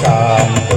শান্ত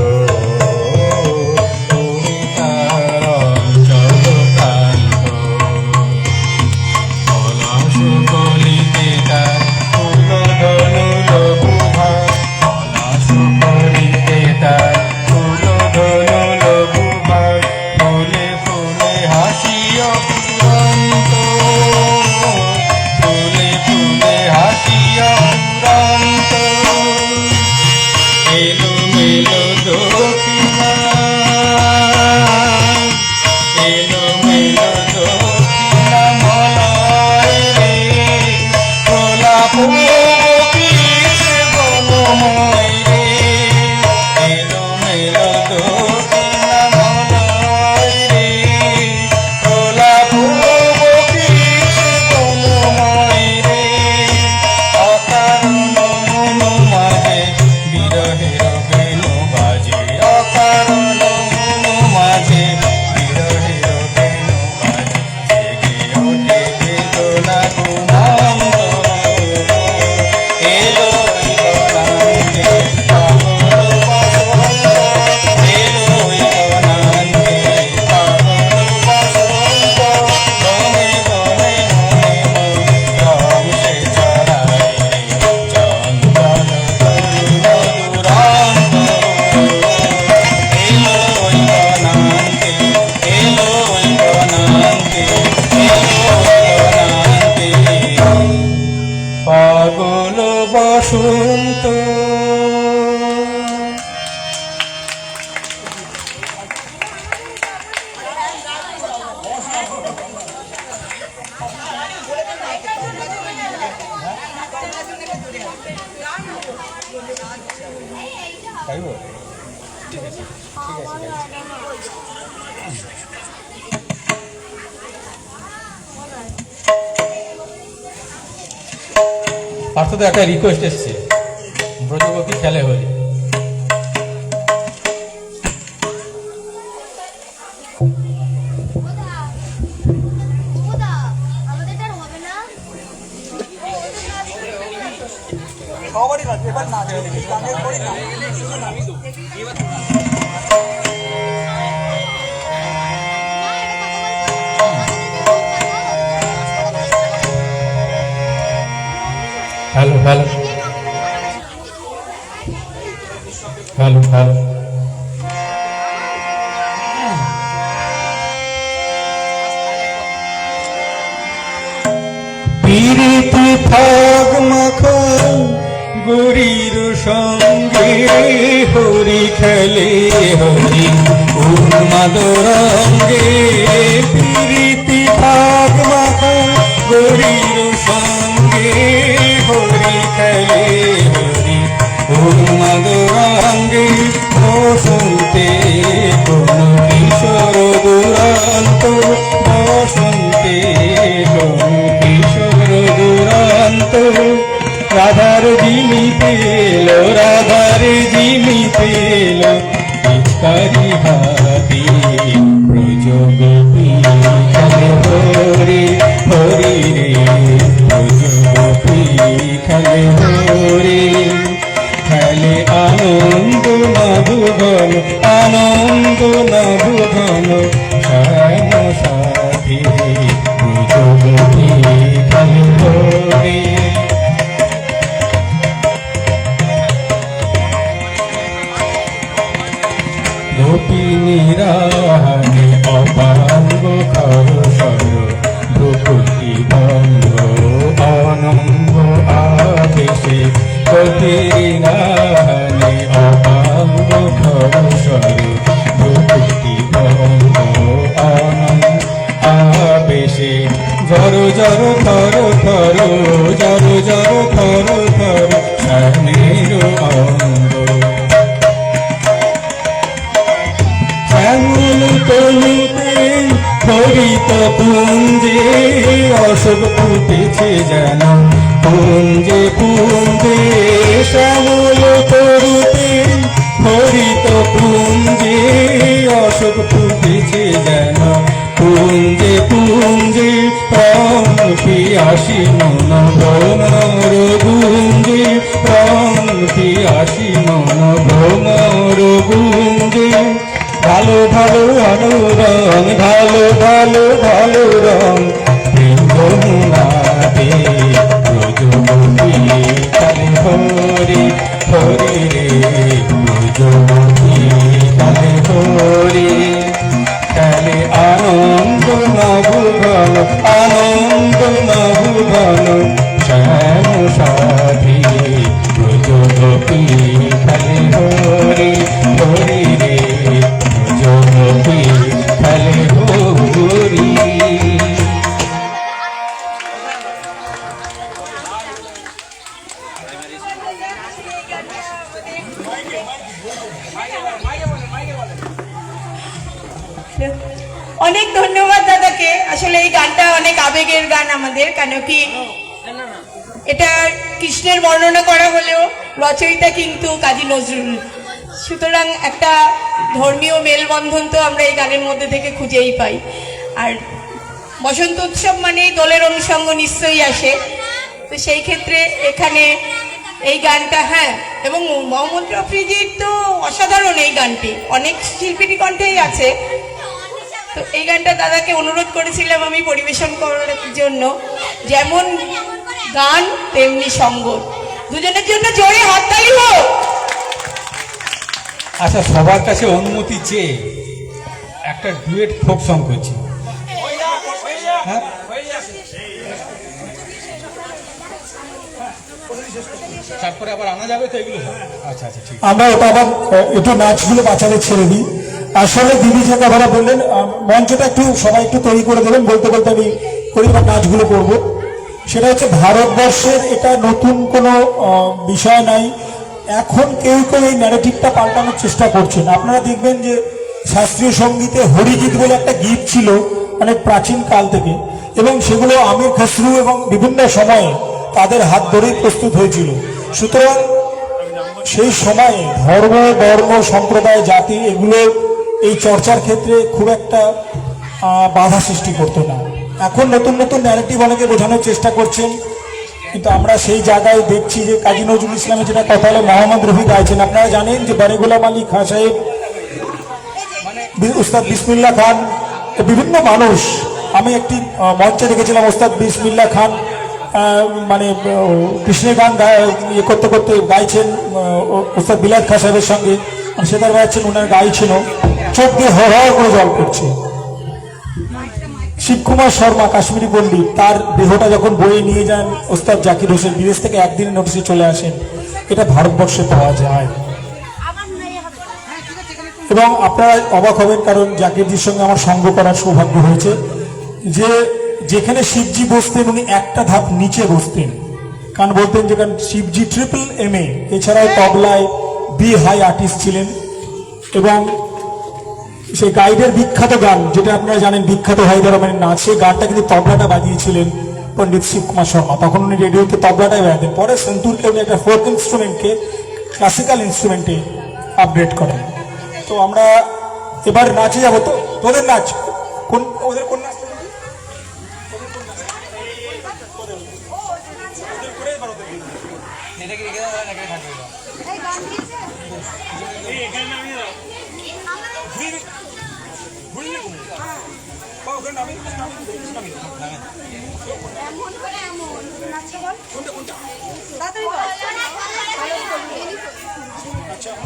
পাগল বসন্ত পার্থ একটা রিকোয়েস্ট এসছে, ব্রজগোপী খেলে হলি। হ্যালো হ্যালো হ্যালো হ্যালো পিরিতি থাক মাখন গরির সঙ্গে হরি খেলে হরি উন্মাদ রঙ্গে। পিরিতি থাক মাখন গরির সঙ্গে হরি খেলে হরি উন্মাদ রঙ্গে। বসন্তে কোন কিশোর দুরন্ত, বসন্তে কোন কিশোর দুরন্ত। রাধার জিমি পেল, রাধার জিমি পেল ভিক্ষারি হাতি। ব্রজগোপী খেলে হরি হরি রে, ব্রজগোপী খেলে হরি। খেলে আনন্দ মধুবন, আনন্দ মধুবন শ্যাম সাথী। ব্রজগোপী খেলে হরি। গোপিনীরাহানে অপাঙ্গ খরসর ভ্রুকুটি ভঙ্গ অনঙ্গ আবেশে। গোপিনীরাহানে অপাঙ্গ খরসর ভ্রুকুটি ভঙ্গ অনঙ্গ আবেশে। জর জর থর থর, জর জর থর থর শ্যামের অঙ্গ। শ্যামল তনুতে হরিত পুঞ্জে অশোক ফুটেছে যেন পুঞ্জে পুঞ্জে। শ্যামল তরুতে হরিত পুঞ্জে অশোক ফুটেছে যেন পুঞ্জে পুঞ্জে। প্রাণ পিয়াসী মন ভ্রমর গুঞ্জে, প্রাণ পিয়াসী ভালোবাসি মন ভ্রমর গুঞ্জে ভালো ভালো অনুরং ভালো ভালো ভালো রং প্রেম যমুনাতে ব্রজবতী কালে হরি হরি রে ব্রজবতী কালে হরি কালে আনন্দ নভুবন আনন্দ নভুবন শ্যাম সাথী ব্রজবতী কালে হরি হরি রে ব্রজবতী কালে হরি। অনেক ধন্যবাদ দাদাকে। আসলে এই গানটা অনেক আবেগের গান আমাদের, কেন কি এটা কৃষ্ণের বর্ণনা করা হলেও রচয়িতা কিন্তু কাজী নজরুল। সুতরাং একটা ধর্মীয় মেলবন্ধন তো আমরা এই গানের মধ্যে থেকে খুঁজেই পাই। আর বসন্ত উৎসব মানে দোলের অনুষঙ্গ নিশ্চয়ই আসে, তো সেই ক্ষেত্রে এখানে এই গানটা, হ্যাঁ, এবং মোহাম্মদ রফিজির তো অসাধারণ এই গানটি, অনেক শিল্পীর কণ্ঠেই আছে। তো এই গানটা দাদাকে অনুরোধ করেছিলাম আমি পরিবেশন করার জন্য। যেমন গান তেমনি সঙ্গ, দুজনের জন্য জোরে হাততালি হোক। আচ্ছা, সবার কাছে অনুমতি চেয়ে একটা ডুয়েট ফোক সং করছি। হ্যাঁ, তারপরে আবার আনা যাবে তো এগুলো। আচ্ছা আচ্ছা, ঠিক। আমরা ওটা আবার একটু নাচগুলো বাচ্চাদের ছেড়ে দিই। আসলে দিদি যে কথাটা বললেন, মঞ্চটা একটু সবাই একটু তৈরি করে দেবেন, বলতে বলতে আমি করি বা নাচগুলো করবো। সেটা হচ্ছে ভারতবর্ষের এটা নতুন কোনো বিষয় নাই। এখন কেউ কেউ এই ন্যারেটিভটা পাল্টানোর চেষ্টা করছেন। আপনারা দেখবেন যে শাস্ত্রীয় সঙ্গীতে হরিগীত বলে একটা গীত ছিল অনেক প্রাচীন কাল থেকে, এবং সেগুলো আমির খসরু এবং বিভিন্ন সময়ে তাদের হাত ধরেই প্রস্তুত হয়েছিল। সুতরাং সেই সময়ে ধর্ম বর্ণ সম্প্রদায় জাতি এগুলো এই চর্চার ক্ষেত্রে খুব একটা বাধা সৃষ্টি করতো না। এখন নতুন নতুন ন্যারেটিভ অনেকে বোঝানোর চেষ্টা করছেন, কিন্তু আমরা সেই জায়গায় দেখছি যে কাজী নজরুল ইসলামের যেটা কথা হলো মোহাম্মদ রফি গাইছেন। আপনারা জানেন যে বারে গোলাম আলী খাঁ সাহেব, উস্তাদ বিসমিল্লাহ খান, বিভিন্ন মানুষ, আমি একটি মঞ্চে দেখেছিলাম উস্তাদ বিসমিল্লাহ খান মানে কৃষ্ণের গান ইয়ে করতে করতে গাইছেন উস্তাদ বিলাত খাঁ সাহেবের সঙ্গে, সেতার বাজাচ্ছেন, ওনার গাইছিল, চোখ দিয়ে হর হর করে জল পড়ছে। শিবকুমার শর্মা কাশ্মীরি পণ্ডিত, তার দেহটা যখন বয়ে নিয়ে যান ওস্তাদ জাকির হোসেন, বিদেশ থেকে একদিনের নোটিশে চলে আসেন। এটা ভারতবর্ষে পাওয়া যায়। এবং আপনারা অবাক হবেন, কারণ জাকিরজির সঙ্গে আমার সঙ্গ করার সৌভাগ্য হয়েছে, যে যেখানে শিবজি বসতেন উনি একটা ধাপ নিচে বসতেন। কারণ বলতেন যে কারণ শিবজি MA, এছাড়াও তবলায় বি হাই আর্টিস্ট ছিলেন। এবং সেই গাইডের বিখ্যাত গান, যেটা আপনারা জানেন বিখ্যাত হায়দার রহমানের নাচ, সেই গানটা কিন্তু তবলাটা বাজিয়েছিলেন পণ্ডিত শিবকুমার শর্মা। তখন উনি রেডিওতে তবলাটাই বাজাতেন। পরে সন্তুরকে উনি একটা ফোক ইনস্ট্রুমেন্টকে ক্লাসিক্যাল ইনস্ট্রুমেন্টে আপগ্রেড করেন। তো আমরা এবার নাচে যাবো। তো তোদের নাচ কোন, ওদের কোন নাচ?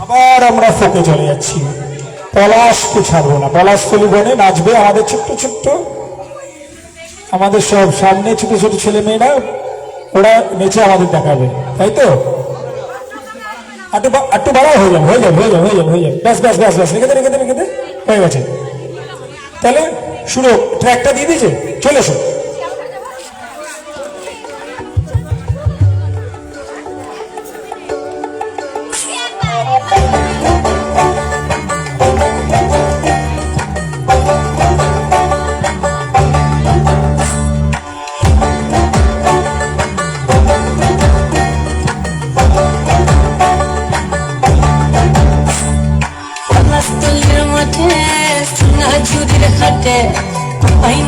আবার আমরা ফোকে চলে যাচ্ছি। পলাশকে ছাড়বো না, পলাশতলি বনে নাচবে আমাদের ছোট্ট ছোট্ট, আমাদের সব সামনে ছোট ছোট ছেলে মেয়েরা, ওরা নেচে আমাদের দেখাবে, তাই তো? একটু বাড়াও, হয়ে যাবে হয়ে যাবে হয়ে যাবে হয়ে যাবে হয়ে যাবে ব্যাস ব্যাস ব্যাস ব্যাস, রেখে দে রেখে দে রেখে দে, হয়ে গেছে। তাহলে শুরু, ট্র্যাকটা দিয়ে দিয়েছে, চলে এসো।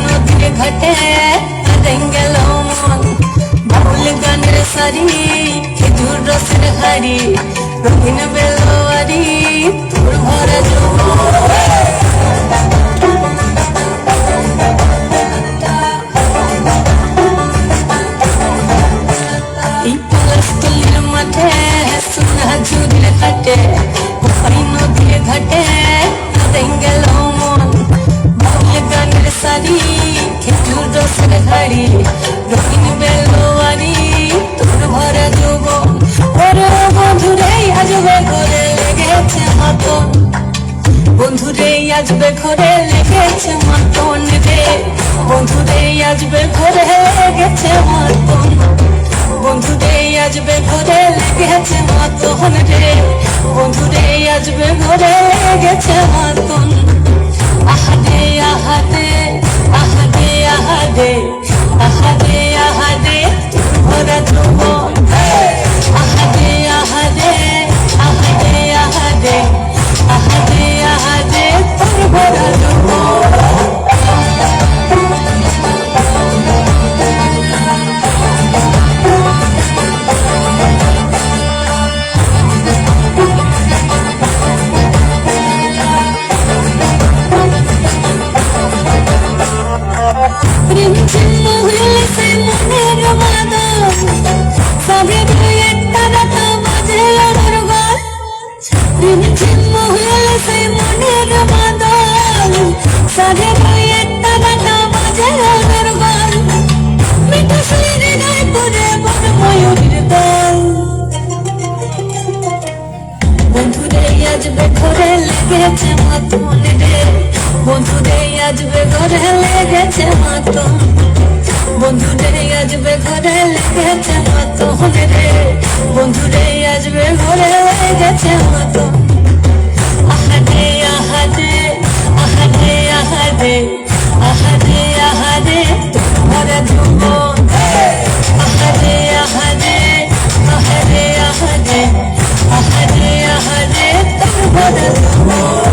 নদীর ঘাটে গেল মন, বাউল গানের সারি, খেজুর রসের হাড়ি, রঙিন বেলোয়ারি তোর ভরা যৌবন। এই পলাশতলির মাঠে সোনা ঝুড়ির ঘাটে কোপাই নদীর ঘাটে হারাই গেল মন। বাউল গানের সারি খেজুর রসের ঘাড়ি রঙিন বেলোয়ারি তোর ভরা যৌবন। ওরে বন্ধুরে আসবে ঘরে লেগেছে মতন, বন্ধুরে আসবে ঘরে লেগেছে মতন রে, বন্ধুরে আসবে ঘরে লেগেছে মতন, বন্ধুরে আসবে ঘরে লেগেছে মতন রে, বন্ধুরে আসবে ঘরে লেগেছে মতন। আহাদে আহাদে আহাদে আহাদে আহাদে আহাদে তোর ভরা যৌবন। আহাদে আহাদে আহাদে আহাদে আহাদে আহাদে তোর ভরা যৌবন। প্রেম চিহ্ন হইলে সে মনের মাদল, সবে দুই একটা রাত বাজে আমার গান। প্রেম চিহ্ন হইলে সে মনের মাদল, সবে দুই একটা রাত বাজে আমার গান। মিঠু সুরে গায় করে বন ময়ূরের দল, বন্ধুরে আসবে ঘরে লেগেছে মতন রে, বন্ধুরে আসবে ঘরে লেগেছে মতন, বন্ধুরে আসবে ঘরে লেগেছে মতন রে, বন্ধুরে আসবে ঘরে লেগেছে মতন। আহাদে আহাদে আহাদে আহাদে আহাদে আহাদে তোর ভরা যৌবন। আহাদে আহাদে আহাদে আহাদে আহাদে আহাদে তোর ভরা যৌবন।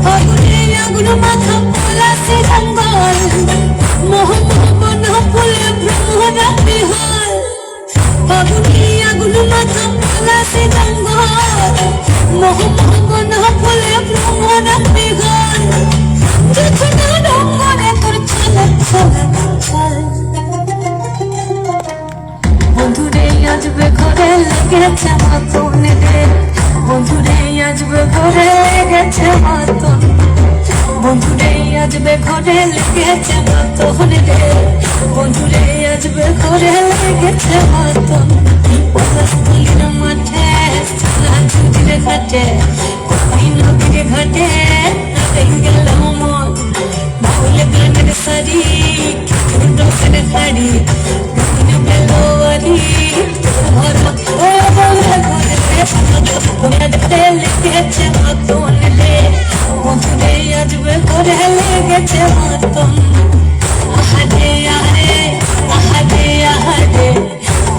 ফাগুনে আগুন মাথা পলাশে জঙ্গল, মোহন ফুলে ভ্রমরা বিহল। ফাগুনে আগুন মাথা পলাশে জঙ্গল, মোহন ফুলে ভ্রমরা বিহল। যখন রঙরে তোর ছলক ছলক ছল, বন্ধুরে আসবে ঘরে লেগেছে মতন রে, বন্ধুরে আসবে ঘরে লেগেছে মতন, বন্ধুরে আসবে ঘরে লেগেছে মতন রে, বন্ধুরে আসবে ঘরে লেগেছে মতন। পলাশতলির মাঠে সোনা ঝুড়ির ঘাটে কোপাই নদীর ঘাটে হারাই গেল মন। বাউল গানের সারি খেজুর রসের ঘাড়ি রঙিন বেলোয়ারি তোর ভরা। ও বন্ধুরে ঘরে লেগেছে মতন রে, বন্ধুরে আসবে ঘরে লেগেছে মতন। আহাদে আহাদে আহাদে আহাদে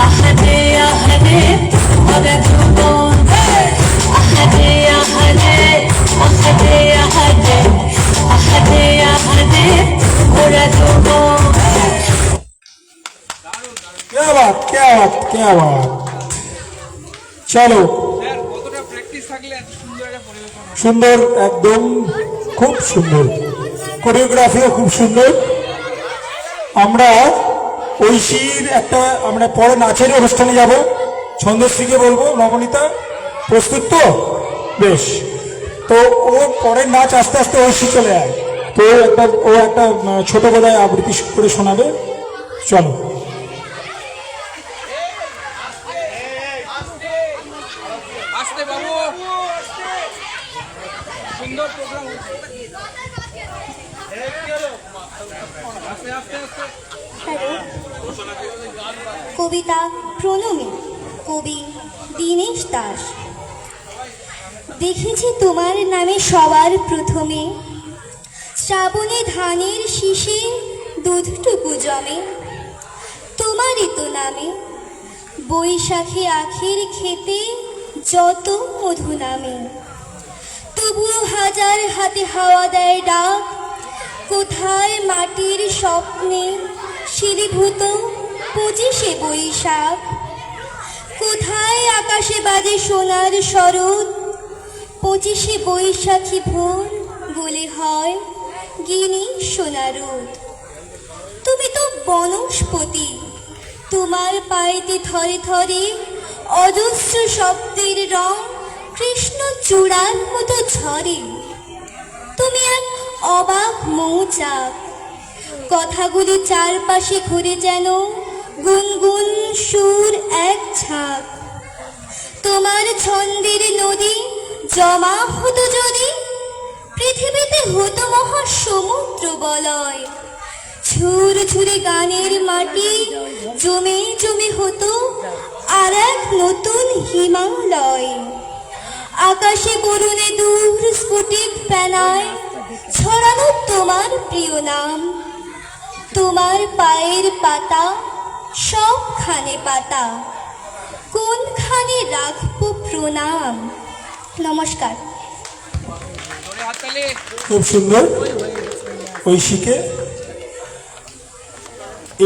আহাদে আহাদে তোর ভরা যৌবন। আহাদে আহাদে আহাদে আহাদে আহাদে আহাদে তোর ভরা যৌবন। क्या बात क्या बात क्या बात। চলো স্যার কতটা প্র্যাকটিস থাকলে এত সুন্দর একটা পরিবেশন হয়? সুন্দর, একদম খুব সুন্দর, কোরিওগ্রাফিও খুব সুন্দর। আমরা ঐশীর আমরা পরে নাচের অনুষ্ঠানে যাব, ছন্দশ্রীকে বলবো, নবনীতা প্রস্তুত তো? বেশ, তো ও পরের নাচ আস্তে আস্তে ঐশী চলে আয়, তো ও একটা ছোট বোধহয় আবৃত্তি করে শোনাবে। চলো। আসতে বাবু, সুন্দর প্রোগ্রাম হচ্ছে। আস্তে আস্তে আস্তে। কবিতা প্রণমী, কবি দীনেশ দাস। দেখেছি তোমার নামে সবার প্রথমে, শ্রাবণে ধানের শীষে দুধটুকু জমে। তোমারই তো নামে বৈশাখী আখের খেতে যত মধু নামে, তবুও হাজার হাতে হাওয়া দেয় ডাক। কোথায় মাটির স্বপ্নে শিলীভূত 25শে বৈশাখ, কোথায় আকাশে বাজে সোনার শরৎ। 25শে বৈশাখী ভোর বলে হয় গিনি সোনারোদ। তুমি তো বনস্পতি, তোমার পায়েতে থরে থরে অজস্র শব্দের রং কৃষ্ণ চূড়ার মতো ঝরে। তুমি এক অবাক মৌচাক, কথাগুলি চারপাশে ঘুরে যেন গুনগুন সুর এক ঝাঁক। তোমার ছন্দের নদী জমা হতো যদি, পৃথিবীতে হতো মহা সমুদ্র বলয়। ঝুরে ঝুরে গানের মাটি জমে জমে হতো আর এক নতুন হিমালয়। আকাশে বরুণে দূর স্ফটিক ফেনায় ছড়ানো তোমার প্রিয় নাম। তোমার পায়ের পাতা সবখানে পাতা, কোনখানে রাখবো প্রণাম। নমস্কার। খুব সুন্দর ঐশীকে।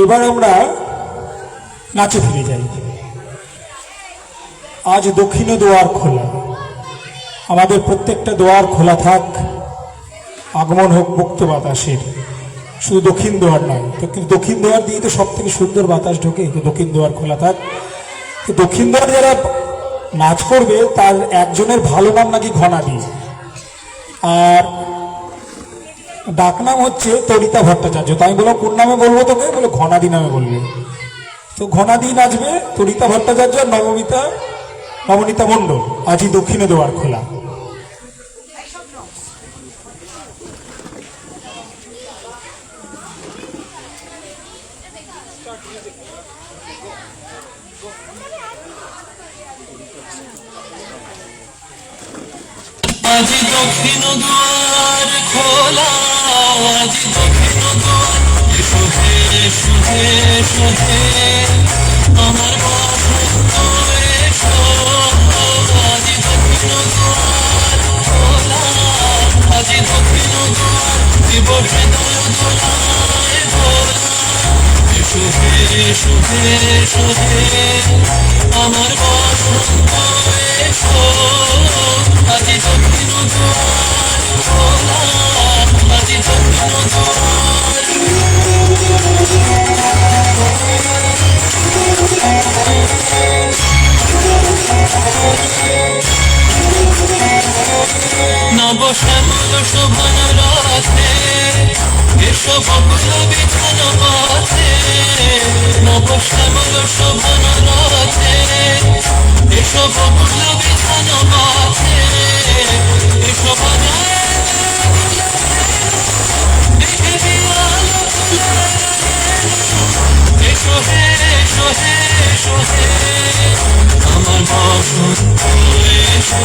এবার আমরা নাচে ফিরে যাই। আজ দক্ষিণে দুয়ার খোলা, আমাদের প্রত্যেকটা দুয়ার খোলা থাক, আগমন হোক মুক্ত বাতাসের। শুধু দক্ষিণ দুয়ার নয়, কিন্তু দক্ষিণ দুয়ার দিয়ে তো সব থেকে সুন্দর বাতাস ঢোকে। তো দক্ষিণ দুয়ার খোলা থাক। তো দক্ষিণ দুয়ার যারা নাচ করবে তার একজনের ভালো নাম নাকি ঘনাদি, আর ডাকনাম হচ্ছে তরিতা ভট্টাচার্য। তো আমি বললাম কোন নামে বলবো তোকে? বলে ঘনাদি নামে বলবে। তো ঘনাদি নাচবে, তরিতা ভট্টাচার্য, নবনীতা মণ্ডল। আজই দক্ষিণে দুয়ার খোলা। আজি দক্ষিণ দুয়ার খোলা, আজি দক্ষিণ দুয়ার, এসো হে এসো হে এসো হে আমার বসন্ত এসো। আজি দক্ষিণ দুয়ার খোলা, আজি দক্ষিণ দুয়ার, দিবস হৃদয় দোলায় ভোলা। এসো হে এসো হে এসো হে আমার বসন্ত এসো। আজি দক্ষিণ দুয়ার খোলা, আজি দক্ষিণ দুয়ার। নব শ্যামল শোভন রথে এসো বকুল বিধান পথে। নব শ্যামল শোভন রথে এসো বকুল বিধান পথে। এসো বাজায় দেখে দিয়ালো এসো হে এসো হে এসো হে আমার বসন্ত এসো।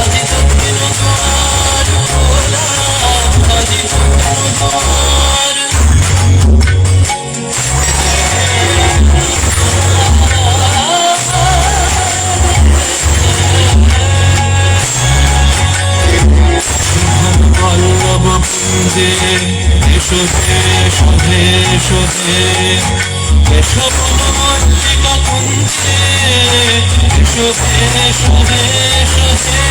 আজি দক্ষিণ দুয়ার খোলা, আজি দক্ষিণ দুয়ার। বল্লভ কুঞ্জে এসো হে এসো হে এসো হে এসো বনমল্লিকা কুঞ্জে এসো হে এসো হে এসো হে।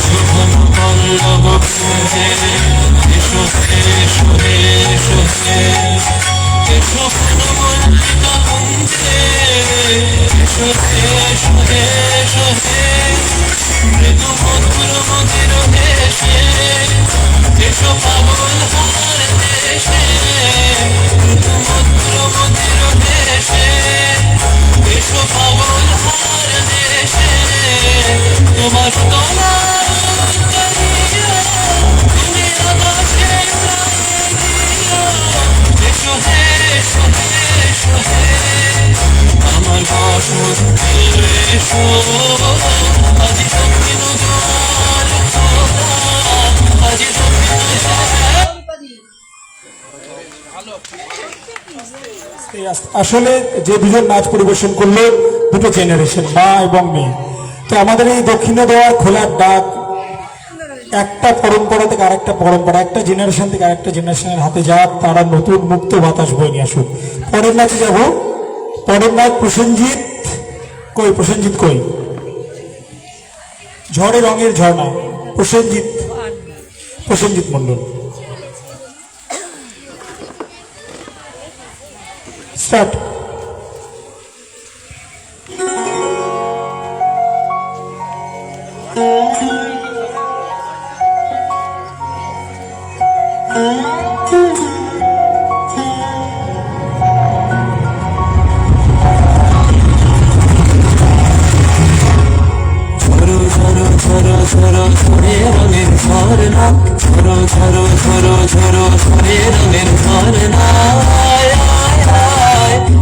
শুভম বল্লভ কুঞ্জে এসো হে এসো হে এসো হে এসো বনমল্লিকা কুঞ্জে এসো হে এসো হে এসো হে। মৃদু মধুর মন্দির দেশে এসো পাগল হার দেশে। মৃদু মধুর মন্দির দেশে এসো পাগল হার দেশে। তোমার তলা তুমি আকাশে এসো হে এসো হে এসো হে আমার বসন্ত এসো। আজি দক্ষিণ দুয়ার খোলা, আজি দক্ষিণ দুয়ার। আসলে যে দুজন নাচ পরিবেশন করলো দুটো জেনারেশন, মা এবং মেয়ে। তো আমাদের এই দক্ষিণে দেওয়ার খোলার ডাক একটা পরম্পরা থেকে আরেকটা পরম্পরা, একটা জেনারেশন থেকে আরেকটা জেনারেশনের হাতে যাক, তারা নতুন মুক্ত বাতাস বয়ে নিয়ে আসুক। পরের নাচে যাব। পরের নাচ প্রসেনজিৎ কই? প্রসেনজিৎ কই? ঝড়ে রঙের ঝর্ণা, প্রসেনজিৎ মন্ডল। স্টার্ট। ঝরো ঝরো ঝরো ঝরো ঝরে রঙের ঝরনা, ঝরো ঝরো ঝরো ঝরো ঝরে রঙের ঝরনা,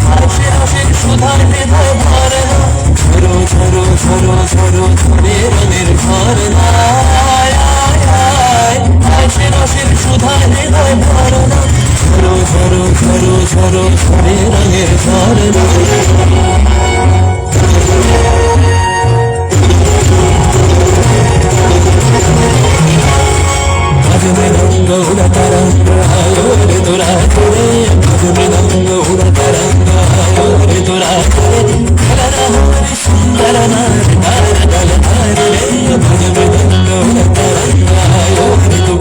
হাসে হাসে সুধার হৃদয় ভরনা, ঝরো ঝরো ঝরো ঝরো ঝরে রঙের ঝরনা, হাসে হাসে সুধার হৃদয় ভরনা, ঝরো ঝরো ঝরো ঝরো ঝরে রঙের ঝরনা। मृदंग उड़त रंग आयो रे तोरा करे, मृदंग उड़त रंग आयो रे तोरा करे, कलरा हमारी सुंदर नार नार दल नार रे, मृदंग उड़त रंग आयो रे तू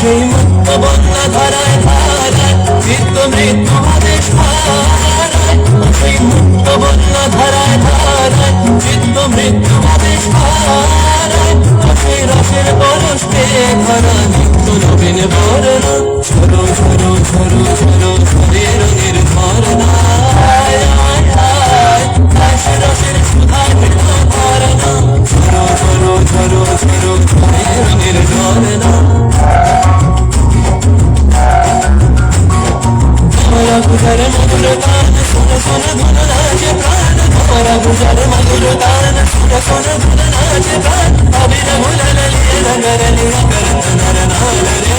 সেই মুক্ত বন্যা ধারায় ধারায় চিত্ত মৃত্যু আদেশ হারায়, সেই মুক্ত বন্যা ধারায় ধারায় চিত্ত মৃত্যু আদেশ হারায়, সেই রসের পরশে ধরা নিত্য নবীন বরণা, ঝরো ঝরো ঝরো ঝরো ঝরে রঙের ঝরনা, হাসে রসের সুধার হৃদয় ভরনা, ঝরো ঝরো ঝরো ঝরো ঝরে রঙের ঝরনা। তোমারা গুজার মধুর গান শুনে শুনে ধুন নাচে প্রাণ, তোমারা গুজার মধুর গান শুনে শুনে ধুন নাচে প্রাণ, আবির গুলাল লিয়ে রঙর লিয়ে করন নর নাল রে,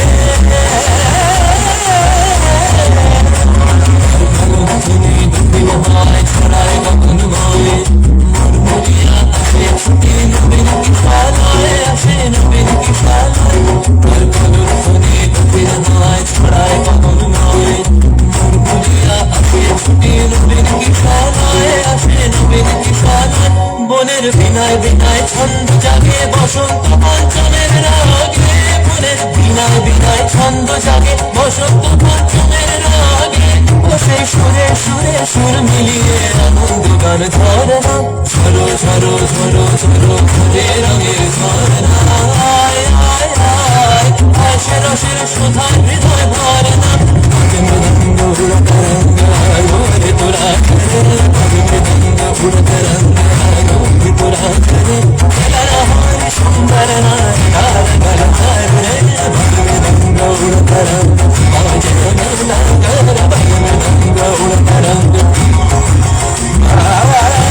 ভগবতী দুঃখী মহায় ছড়ায় গগন ময়, মুরমুরিয়া আসে ছুটি নবীন কি শালায়, আসে নবীন কি শালায়, ভগবতী দুঃখী মহায় ছড়ায় গগন ময়, বনের বিনায় বিনায় ছন্দ জাগে বসন্ত পঞ্চমের রাগে, বনের বিনায় বিনায় ছন্দ জাগে বসন্ত পঞ্চমের রাগে, সেই সুরে সুরে সুর মিলিয়ে আনন্দ গান ঝরনা, ঝরো ঝরো ঝরো ঝরো ঝরে রঙের ঝরনা, হাসে রসের সুধার হৃদয় ভরনা, মৃদঙ্গ উড়ত রঙ্গ আলো রে তোরা করে, মৃদঙ্গ উড়ত রঙ্গ আলো রে তোরা করে, কলরা হমারি সুন্দর নার নার গল নার রে, মৃদঙ্গ উড়ত রঙ্গ বাজে মরনা কর, মৃদঙ্গ উড়ত রঙ্গ বাজে মৃদঙ্গ বাজে বাজে।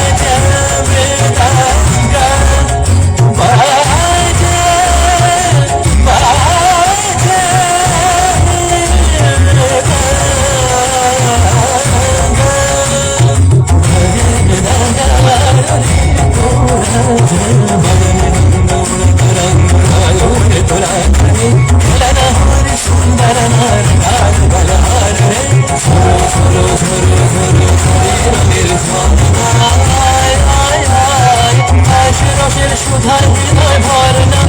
সুধার হৃদয় ভরনা,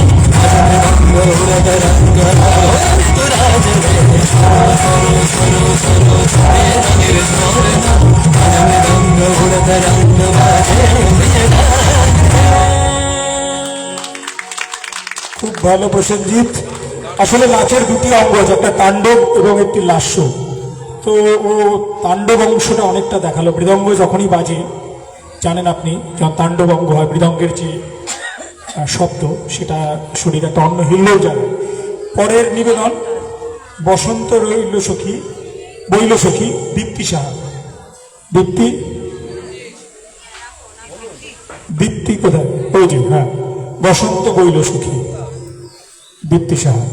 উড়ত রঙ্গ তোরা জবে, রঙের ঝরনা, মৃদঙ্গ উড়ত রঙ্গ বাজে। খুব ভালো প্রসেনজিৎ। আসলে নাচের দুটি অঙ্গ আছে, একটা তাণ্ডব এবং একটি লাস্য। তো ও তাণ্ডব অংশটা অনেকটা দেখালো। মৃদঙ্গ যখনই বাজে, জানেন আপনি, যখন তাণ্ডব অঙ্গ হয় মৃদঙ্গের যে শব্দ, সেটা শরীর একটা অন্য হিললেও যায়। পরের নিবেদন বসন্ত রইল সখী বইল সখী, দীপ্তি সাহা। দীপ্তি, দীপ্তি কোথায়? ওই যে, হ্যাঁ, বসন্ত বইল সুখী, দীপ্তি সাহা।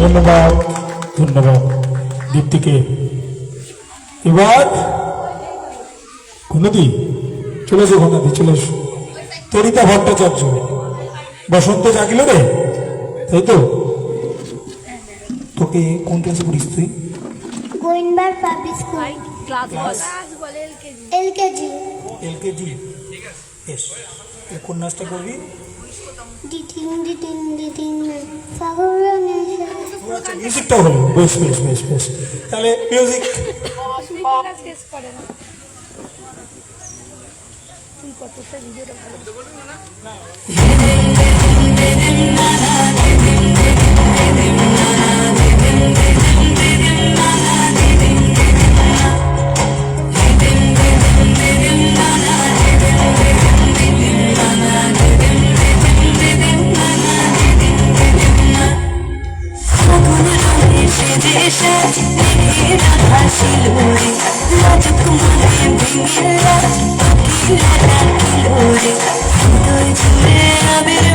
ধন্যবাদ, ধন্যবাদ দীপ্তিকে। এবার ঘনদি চলে এসো, ঘনদি চলে এসো। তরিতা ভট্টাচার্য, বসন্ত জাগিল রে, তাই তো? তোকে কোন ক্লাসে পড়িস তুই? গোয়েন্দার পাবলিক স্কুল, এলকেজি। এলকেজি, বেশ। কোন নাচটা করবি? ডিটিং ডিটিং ডিটিং সাগরে আচ্ছা, মিউজিকটাও হলো, বেশ বেশ বেশ বেশ। তাহলে মিউজিক। আবের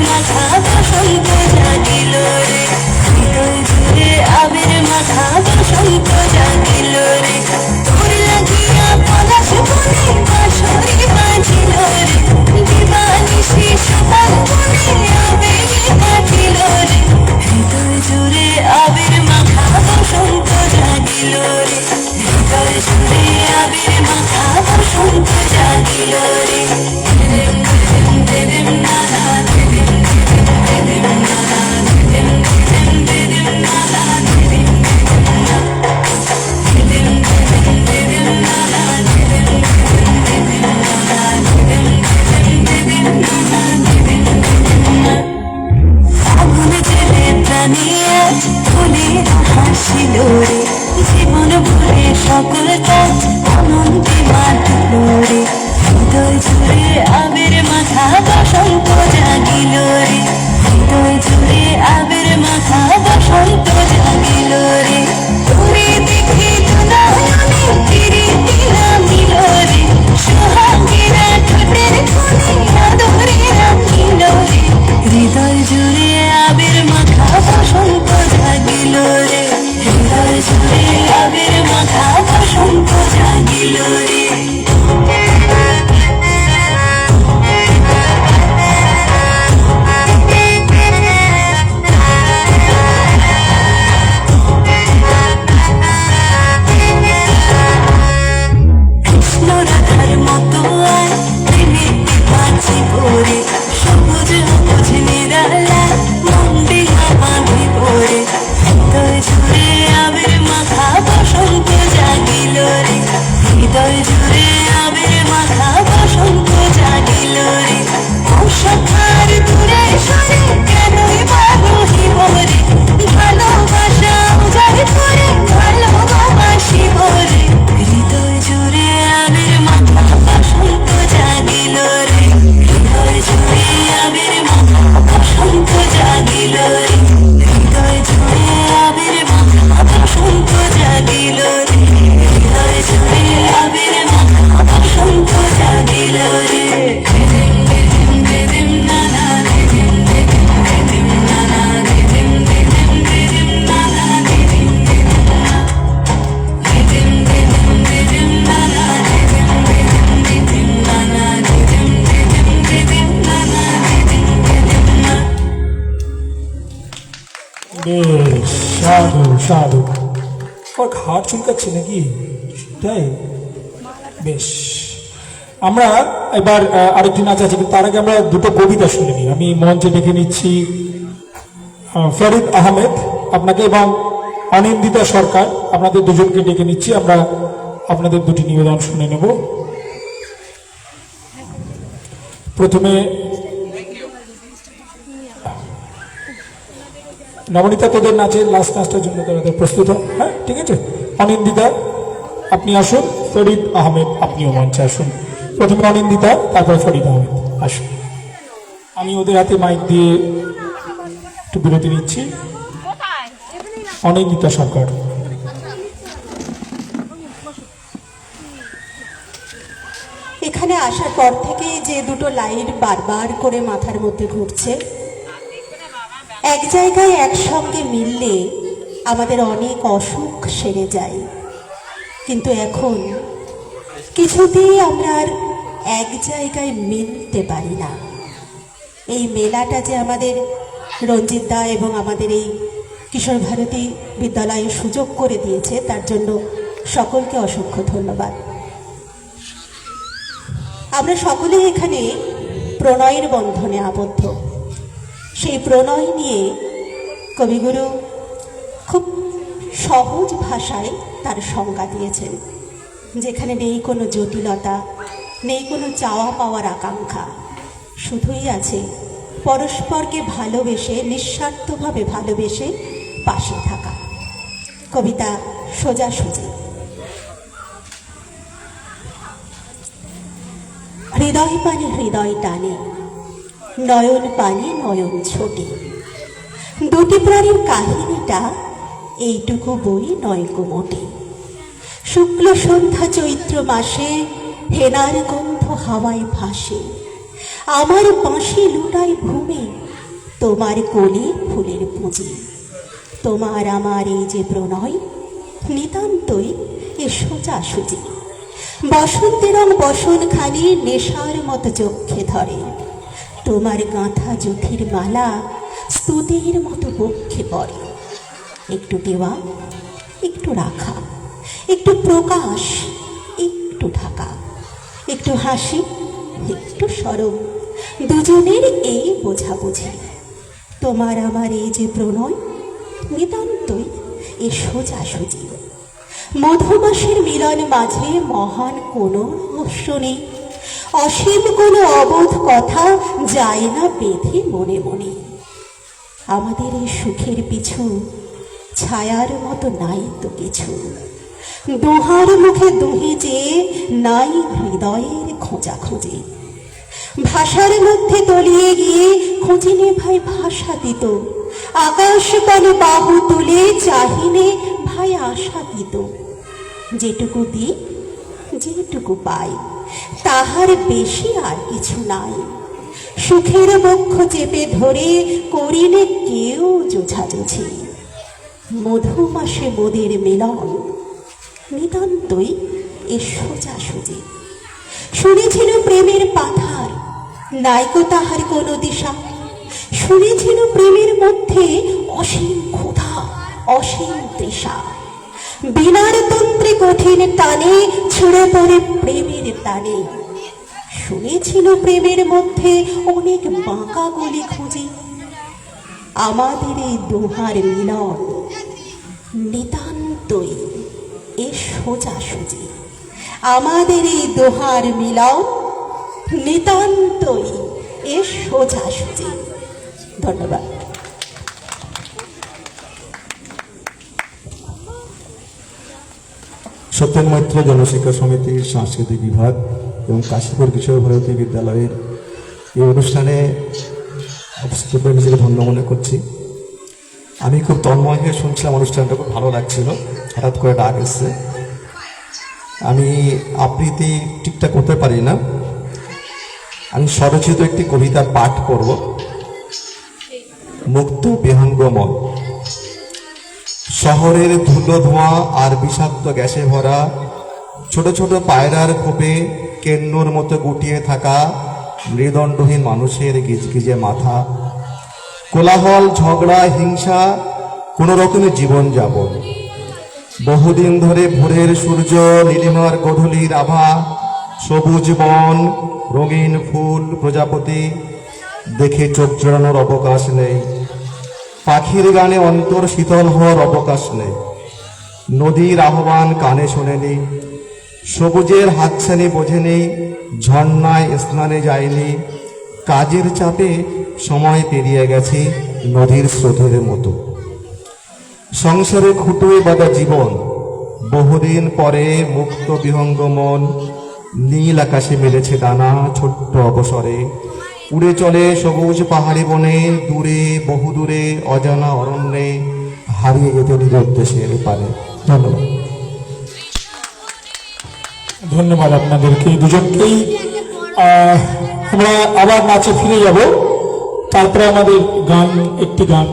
জুড়ে আবির মাখা বসন্ত জাগিল রে, হৃদয় জুড়ে আবির মাখা বসন্ত জাগিল রে। কৃষ্ণ রাধার মতো আয় প্রেমের মাঝি ভরে, সবুজ সবুজ নিরালা মন্দিরা বাঁধি পড়ে, হৃদয় জুড়ে আবির মাখা বসন্ত জাগিল রে, হৃদয় জুড়ে আবির মাখা বসন্ত জাগিল রে। সখার দূরে সরে কেনই বারহি বরে, ভালোবাসা উজাড় করে ভালোবাসি বরে, হৃদয় জুড়ে আবির মাখা বসন্ত জাগিল রে, হৃদয় জুড়ে আবির মাখা বসন্ত জাগিল রে, হৃদয় জুড়ে আবির মাখা বসন্ত জাগিল রে, হৃদয় জুড়ে আবির মাখা বসন্ত জাগিল রে। বেশ, সাধু সাধু। ওর ঘাট চুলকাচ্ছে নাকি? তাই বেশ, আমরা এবার আরেকটি নাচ আছে, কিন্তু তার আগে আমরা দুটো কবিতা শুনে নিই। আমি মঞ্চে ডেকে নিচ্ছি ফরিদ আহমেদ আপনাকে এবং অনিন্দিতা সরকার, আপনাদের দুজনকে ডেকে নিচ্ছি। আমরা আপনাদের দুটি নিবেদন শুনে নেব। প্রথমে নবনীতা, তোদের নাচের লাস্ট নাচটার জন্য তোদের প্রস্তুত হও। হ্যাঁ, ঠিক আছে। অনিন্দিতা আপনি আসুন, ফরিদ আহমেদ আপনিও মঞ্চে আসুন। প্রথমে অনিন্দিতা, তারপর ফরিদ আহমেদ আসুন। আমি ওদের হাতে মাইক দিয়ে একটু বিরতি নিচ্ছি। অনিন্দিতা সরকার। এখানে আসার পর থেকে যে দুটো লাইন বারবার করে মাথার মধ্যে ঘুরছে, এক জায়গায় একসঙ্গে মিললে আমাদের অনেক অসুখ সেরে যায়, কিন্তু এখন কিছুতেই আমরা আর এক জায়গায় মিলতে পারি না। এই মেলাটা যে আমাদের রঞ্জিত দা এবং আমাদের এই কিশোর ভারতী বিদ্যালয়ে সুযোগ করে দিয়েছে, তার জন্য সকলকে অসংখ্য ধন্যবাদ। আমরা সকলেই এখানে প্রণয়ের বন্ধনে আবদ্ধ। সেই প্রণয় নিয়ে কবিগুরু খুব সহজ ভাষায় তার সংজ্ঞা দিয়েছেন, যেখানে নেই কোনো জটিলতা, নেই কোনো চাওয়া পাওয়ার আকাঙ্ক্ষা, শুধুই আছে পরস্পরকে ভালোবেসে, নিঃস্বার্থভাবে ভালোবেসে পাশে থাকা। কবিতা সোজাসুজি। হৃদয় পানে হৃদয় টানে, নয়ন পানে নয়ন ছোটে, দুটি প্রাণীর কাহিনীটা এইটুকু বই নয় গো মোটে। শুক্ল সন্ধ্যা চৈত্র মাসে হেনার গন্ধ হাওয়ায় ভাসে, আমার বাঁশি লুটাই ভূমি, তোমার কোলে ফুলের পুঁজি। তোমার আমার এই যে প্রণয় নিতান্তই এ সোজাসুজি। বসন্তের রং বসনখানি নেশার মতো চোখে ধরে, তোমার গাঁথা জুথির মালা স্তুতির মতো বক্ষে পড়ে। একটু দেওয়া, একটু রাখা, একটু প্রকাশ, একটু ঢাকা, একটু হাসি, একটু সরব, দুজনের এই বোঝাবুঝি। তোমার আমার এই যে প্রণয় নিতান্তই এ সোজাসুজি। মধুমাসের মিলন মাঝে মহান কোনো রহস্য নেই, অসীম কোনো অবোধ কথা যায় না বেঁধে মনে মনে। আমাদের এই সুখের পিছু ছায়ার মতো নাই তো কিছু, দুহার মুখে দুহে চেয়ে নাই হৃদয়ের খোঁজাখুঁজি। ভাষার মধ্যে তলিয়ে গিয়ে খুঁজিনে ভাই ভাষা দিত, আকাশ পানে বাহু তুলে চাহিনে ভাই আশা দিত। যেটুকু দিই, যেটুকু পাই, তাহার বেশি আর কিছু নাই। সুখের বক্ষ চেপে ধরে করিলে কেউ জোঝাজুঝি মধুমাসে মোদের মিলন নিতান্তই এ সোজাসুজি শুনেছিল প্রেমের পাথার নাইকো তাহার কোনো দিশা শুনেছিল প্রেমের মধ্যে অসীম ক্ষুধা অসীম তৃষা বিনার তন্ত্রে কঠিন টানে ছুড়ে পড়ে প্রেমের টানে শুনেছিল প্রেমের মধ্যে অনেক বাঁকা গলি খুঁজে আমাদের এই দোহার মিলন নিতান্তই এ সোজাসুজি আমাদের এই দোহার মিলন নিতান্তই এ সোজাসুজি। ধন্যবাদ। সত্যেন মৈত্র জনশিক্ষা সমিতির সাংস্কৃতিক বিভাগ এবং কাশীপুর কিশোর ভারতী বিদ্যালয়ের এই অনুষ্ঠানে উপস্থিত হয়ে নিজেকে ধন্য মনে করছি। আমি খুব তন্ময় হয়ে শুনছিলাম, অনুষ্ঠানটা খুব ভালো লাগছিল। হঠাৎ করে ডাক এসছে। আমি আবৃত্তি ঠিকঠাক করতে পারি না, আমি স্বরচিত একটি কবিতার পাঠ করব। মুক্ত বিহঙ্গমন। শহরের ধুলো ধোঁয়া আর বিষাক্ত গ্যাসে ভরা ছোট ছোট পায়রার খোপে কেন্নর মতো গুটিয়ে থাকা মৃদণ্ডহীন মানুষের গিজগিজে মাথা, কোলাহল ঝগড়া হিংসা কোনো রকমের জীবনযাপন। বহুদিন ধরে ভোরের সূর্য নীলিমার গধূলির আভা, সবুজ বন, রঙিন ফুল, প্রজাপতি দেখে চোখ জোড়ানোর অবকাশ নেই। পাখির গানে অন্তর শীতল হওয়ার অবকাশ নেই। নদীর আহ্বান কানে শোনেনি, সবুজের হাতছানি বোঝেনি, ঝর্ণায় স্নানে যায়নি। কাজের চাপে সময় পেরিয়ে গেছে নদীর স্রোতের মতো। সংসারে খুঁটোয় বাঁধা জীবন, বহুদিন পরে মুক্ত বিহঙ্গ মন। নীল আকাশে মেলেছে ডানা ছোট্ট অবসরে, উড়ে চলে সবুজ পাহাড়ি বনে, দূরে বহু দূরে অজানা অরণ্যে, হারিয়ে যেতে নিজের উদ্দেশ্যের পারে। ধন্যবাদ। ধন্যবাদ আপনাদেরকে দুজনকেই। আমরা আবার নাচে ফিরে যাব, তারপরে আমাদের গান, একটি গান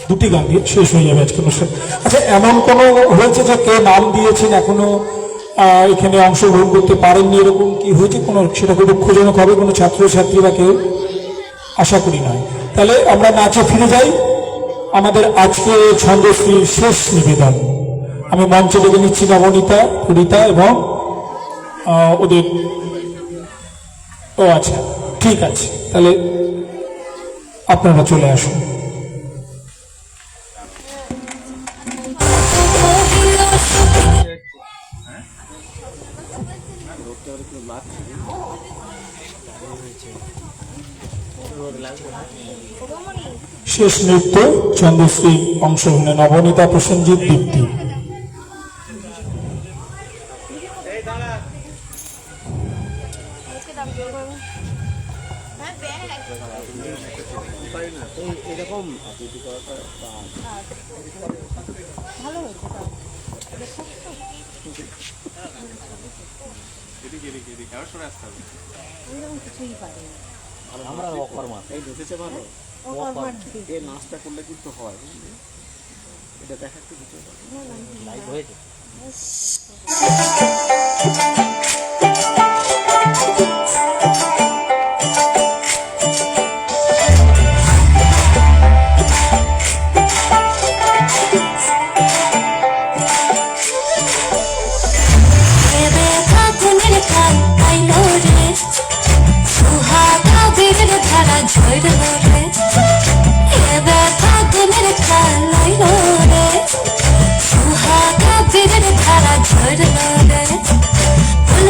দুটি গান দিয়ে শেষ হয়ে যাবে আজকে অনুষ্ঠান। আচ্ছা, এমন কোনো হয়েছে যে কে নাম দিয়েছেন এখনো এখানে অংশগ্রহণ করতে পারেননি, এরকম কি হয়েছে কোনো? সেটা খুব দুঃখজনক হবে কোনো ছাত্রছাত্রী বা কেউ, আশা করি নয়। তাহলে আমরা নাচে ফিরে যাই। আমাদের আজকে ছন্দশ্রীর শেষ নিবেদন। আমি মঞ্চে ডেকে নিচ্ছি নবনীতা, রীতা এবং ওদের। ও আচ্ছা, ঠিক আছে, তাহলে আপনারা চলে আসুন। শেষ নৃত্য চন্দ্রশ্রী অংশগ্রহণে নবনীতা, প্রসেনজিৎ, দীপ্তি। আমরা অকর্মা এই ঢুকেছে ভালো, এই নাচটা করলে কিন্তু হয়। এটা দেখা একটু লাইভ হয়েছে। ধারা ঝরলো রে ফুল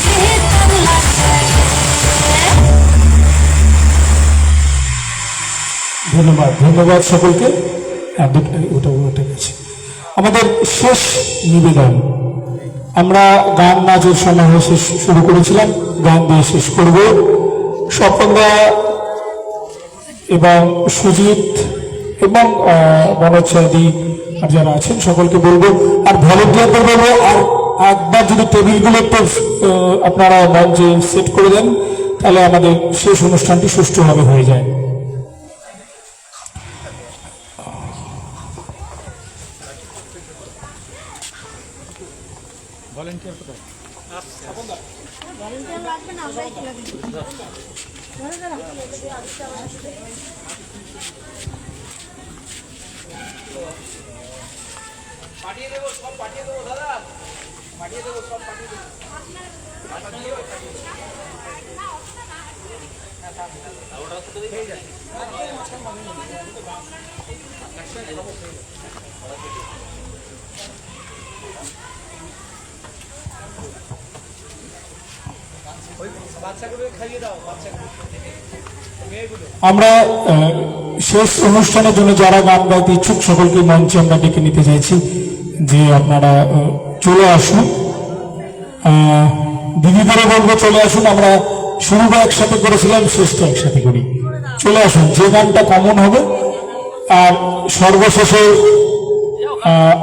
শীতল লাগে। ধন্যবাদ, ধন্যবাদ সকলকে। ওটা গেছে আমাদের শেষ নিবেদন। আমরা গান নাচের সমাবেশ শুরু করেছিলাম, গান দিয়ে শেষ করব। স্বপনদা এবং সুজিত এবং বনচ্ছাদি আর যারা আছেন সকলকে বলবো, আর ভলেন্টিয়ারদের বলবো, আর একবার যদি টেবিলগুলো একটু আপনারা মঞ্চে সেট করে দেন, তাহলে আমাদের শেষ অনুষ্ঠানটি সুষ্ঠুভাবে হয়ে যায়। আমরা শেষ অনুষ্ঠানের জন্য যারা গান গাইতে ইচ্ছুক সকলকে মঞ্চে আমরা ডেকে নিতে চাইছি যে আপনারা চলে আসুন। দিদিদেরও বলবো চলে আসুন, আমরা শুরুটা একসাথে করেছিলাম, শেষটা একসাথে করি। চলে আসুন, যে গানটা কমন হবে। আর সর্বশেষে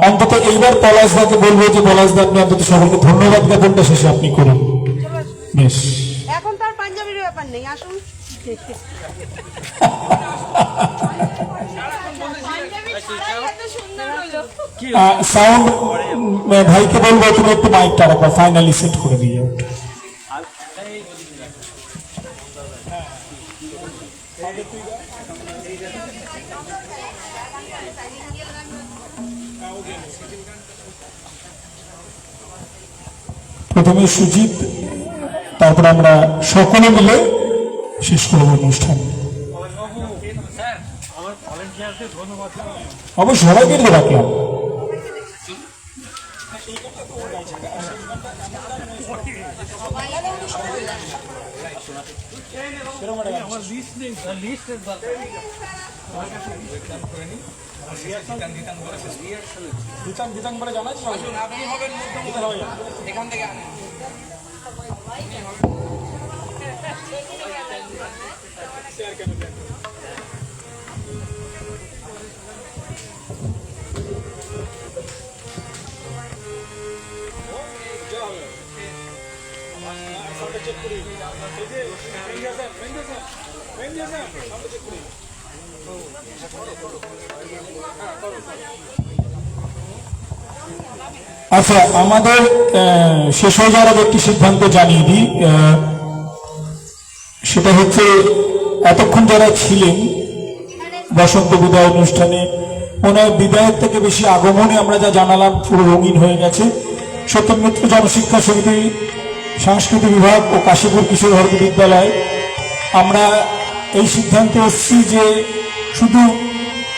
অন্তত এইবার পলাশদাকে বলবো যে পলাশদা আপনি অন্তত সকলকে ধন্যবাদ জ্ঞাপনটা শেষে আপনি করুন। বেশ, এখন তার পাঞ্জাবির ব্যাপার নেই, আসুন। সাউন্ড ভাইকে বলবো তুমি একটু মাইকটা একবার ফাইনালি সেট করে দিয়ে। প্রথমে সুজিত, তারপর আমরা সকলে মিলে শেষ করব অনুষ্ঠান। অবশ্য সবাইকে তো রাখলাম। আচ্ছা, আমাদের শেষ হয়ে যাওয়ার আগে একটি সিদ্ধান্ত জানিয়ে দিই। সেটা হচ্ছে এতক্ষণ যারা ছিলেন বসন্ত বিদায় অনুষ্ঠানে, মনে হয় বিদায়ের থেকে বেশি আগমনে আমরা যা জানালাম পুরো রঙিন হয়ে গেছে। সত্যম মিত্র জনশিক্ষা সমিতি, সাংস্কৃতিক বিভাগ ও কাশীপুর কিশোর ভারতী বিদ্যালয় আমরা এই সিদ্ধান্তে এসেছি যে শুধু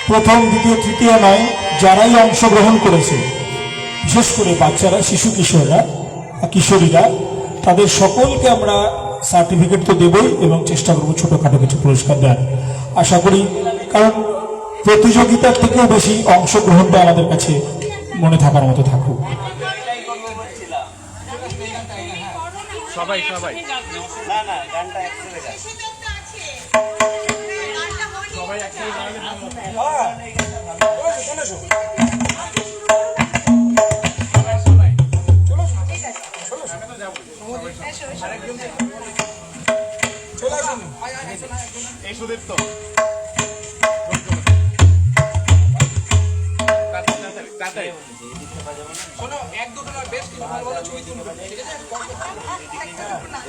প্রথম, দ্বিতীয়, তৃতীয় নয়, যারাই অংশগ্রহণ করেছে, বিশেষ করে বাচ্চারা, শিশু কিশোররা, কিশোরীরা, তাদের সকলকে আমরা সার্টিফিকেট তো দেবই এবং চেষ্টা করবো ছোটখাটো কিছু পুরস্কার দেওয়ার। আশা করি, কারণ প্রতিযোগিতার থেকেও বেশি অংশগ্রহণটা আমাদের কাছে মনে থাকার মতো থাকুক। সবাই সবাই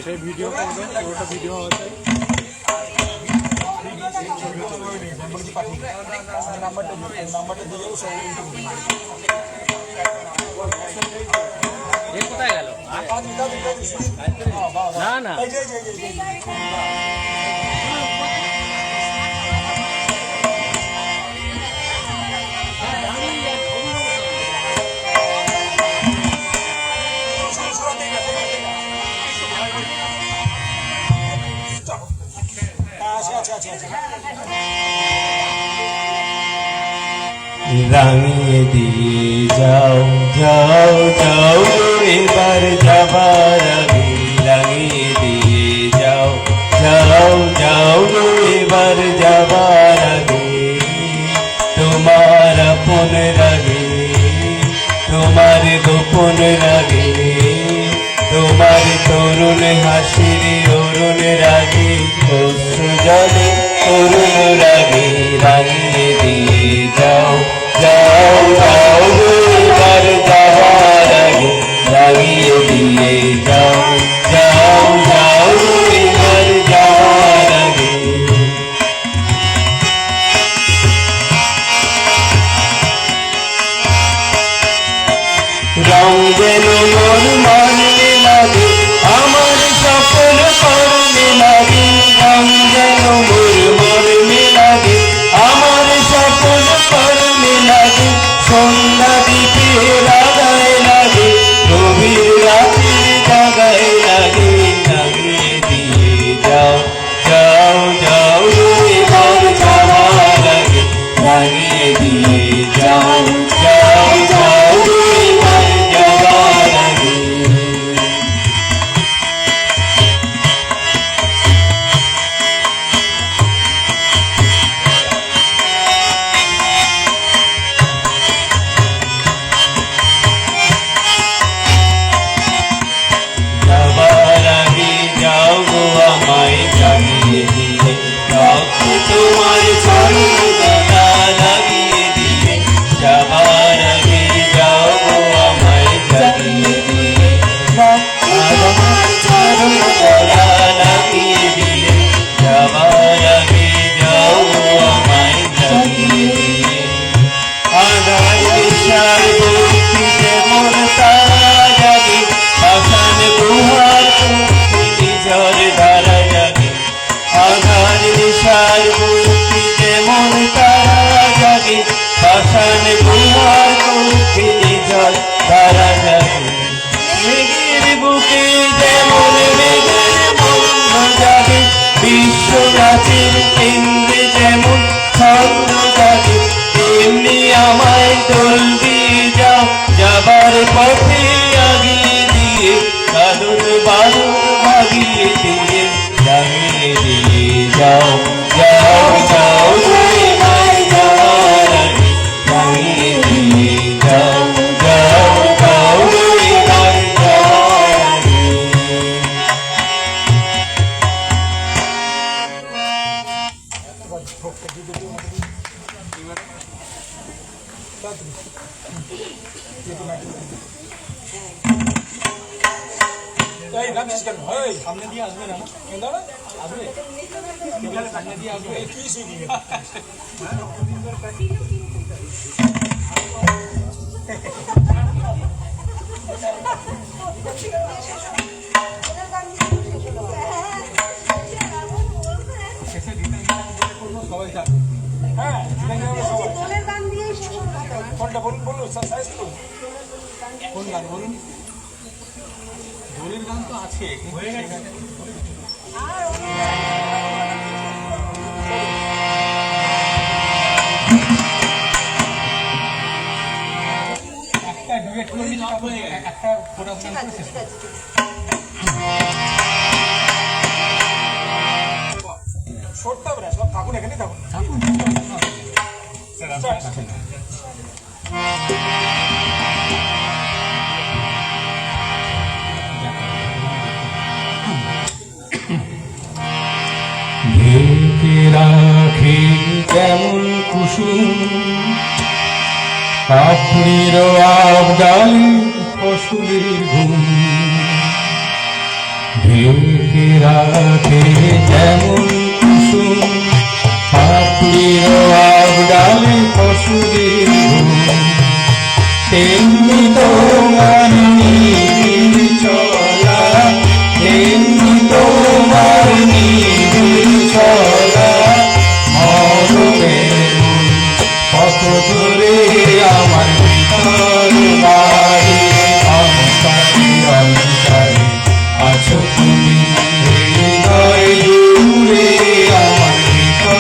এটাই ভিডিও করবে, পুরোটা ভিডিও হচ্ছে। কোথায় গেল? না না রাঙিয়ে দিয়ে যাও যাও যাও এবার যাবার আগে রাঙিয়ে দিয়ে যাও যাও যাও এবার যাবার আগে তোমার আপন রাগে তোমার গোপন রাগে তোমার তরুণ হাসির অরুণ রাগে অশ্রু জলে তরুণ রাগে রাঙিয়ে দিয়ে যাও যাও যাও এবার যাবার আগে রাঙিয়ে দিয়ে যাও যাও যাও এবার যাবার আগে রং যেন মোর মনে লাগে আমার স্বপ্ন করতে লাগে রং যেন মোর মনে লাগে আমার স্বপ্ন করতে লাগে সন্ধ্যা দিতে লাগায় লাগে গভীর রাতে জাগায় লাগে লাগিয়ে দিয়ে যাও যাও যাও এবার যাওয়ার আগে লাগিয়ে দিয়ে যাও যাও যাও এবার যাওয়ার আগে যাবার আগে যাও গো আমায় জানিয়ে দিয়ে রক্ত তোমার চরণ দানা লাগিয়ে দিয়ে যাবার আগে যাও গো আমায় জানিয়ে দিয়ে রক্ত তোমার চরণ দানা লাগিয়ে দিয়ে যাবার আগে যাও গো আমায় জানিয়ে দিয়ে আধার দিশার বর্তি যেমন তারা জাগে আসান গুহার ঝড় ধারা জাগে আধার দিশার বর্তি যেমন তারা জাগে আসান গুহার ঝড় ধারা জাগে মেঘের বুকে যেমন মেঘের বন্ধ জাগে বিশ্ব নাচের কেন্দ্রে যেমন ছন্দ জাগে তেমনি আমায় দোল দিয়ে যাও যাবার পথে আগিয়ে দিয়ে কাদুন বাদুন ভাগিয়ে দিয়ে রাঙিয়ে দিয়ে যাও যাও যাও এবার যাওয়ার আগে রাঙিয়ে দিয়ে যাও যাও যাও এবার যাওয়ার আগে এই নাচিস কেন? এই, সামনে দিয়ে আসবে না? এই দাঁড়া, আসবে? সামনে দিয়ে আসবে? কি শিখবে? সবাই থাকবে। হ্যাঁ, সবাই। দোলের গান দিয়েই শেষ করতে হবে। কোনটা বলুন বলুন সাইজ করুন কোন গান বলুন দোলের গান তো আছে হয়ে গেছে একটা ডুয়েট করে দিলে তারপরে একটা ফোটা ফোটা করে শেষ করব। সরতে হবে না সব থাকুন এখানেই থাকুন থাকুন ঢেকে রাখে যেমন কুসুম আপনির আবদালি ফসলের ঘুম ঢেকে রাখে যেমন কুসুম আপনির আবদালি ফসলের ঘুম তেমনি তোমার নিবিড় চলা তেমনি তোমার নিবিড় চলা মরমের কত দূরে আমার ভিতর বাড়ি অন্তরে অন্তরে আছো তুমি হৃদয় জুড়ে আমার ভিতর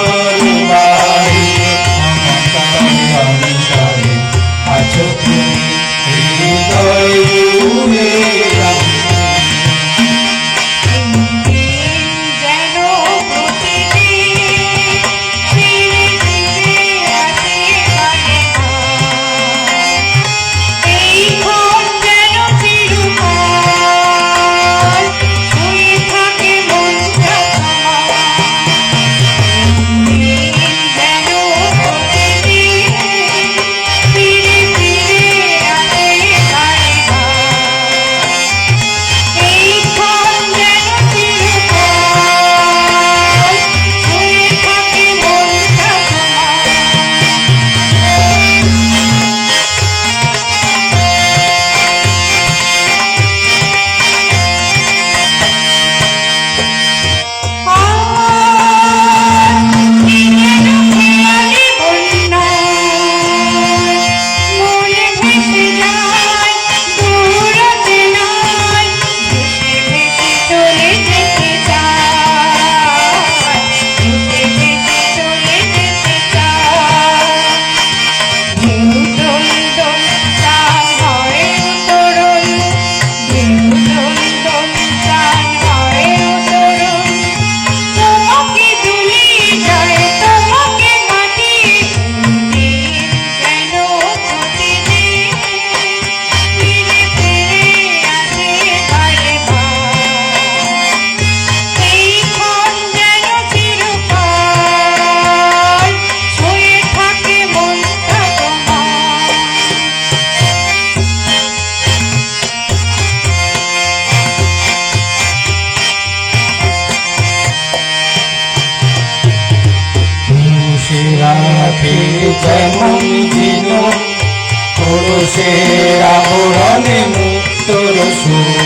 খোলসের আবরণে মুক্তর সুর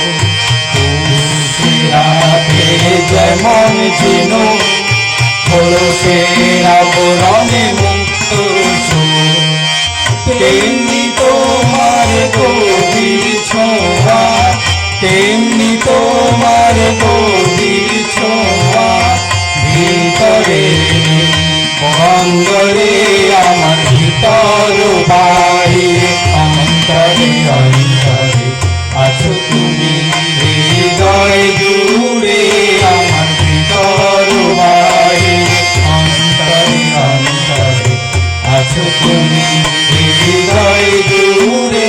রাধে যেমন চিনো খোলসের আবরণে মুক্তর সুর তেমনি তোমার গভীর ছোঁয়া তেমনি তোমার গভীর ছোঁয়া ভিতরে অন্তরে আমার ভিতর বাহিরে অন্তরে অন্তরে আছো তুমি হৃদয় জুড়ে আমার ভিতর বাহিরে অন্তরে অন্তরে আছো তুমি হৃদয় জুড়ে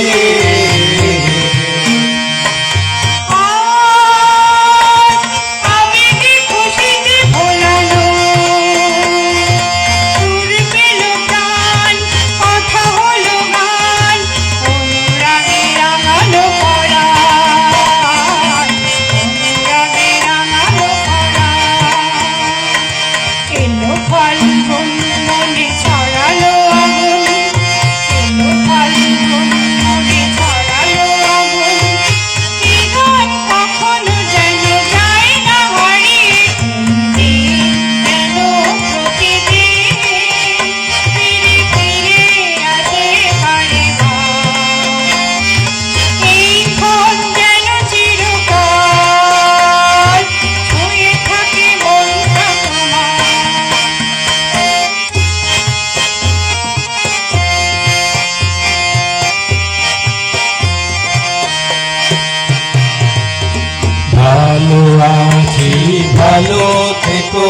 ভালো আছি ভালো থেকো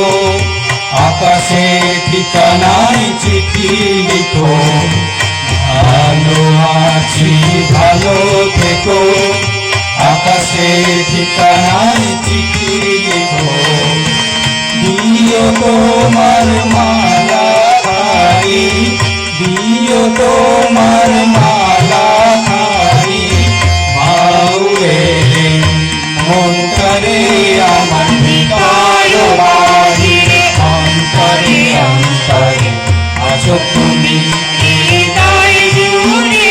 আকাশে ঠিকানায় চিঠি লিখো ভালো আছি ভালো থেকো আকাশে ঠিকানায় চিঠি লিখো দিও তোমার মালা হারি দিও তোমার মালা হারি বাউরে অন্তরে আমার ভিতর বাহিরে অন্তরে অন্তরে আছো তুমি হৃদয় জুড়ে